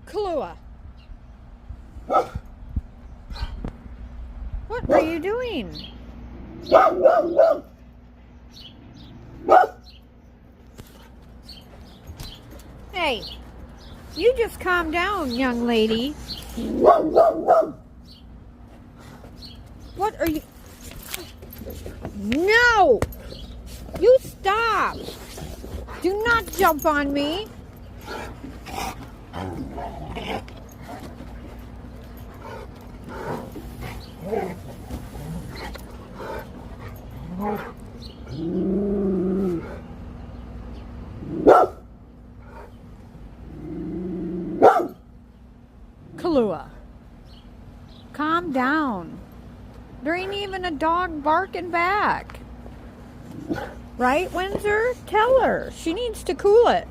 Kahlua, what are you doing? Hey, you just calm down, young lady. What are you? No! You stop! Do not jump on me! Kahlua, calm down. There ain't even a dog barking back. Right, Windsor? Tell her. She needs to cool it.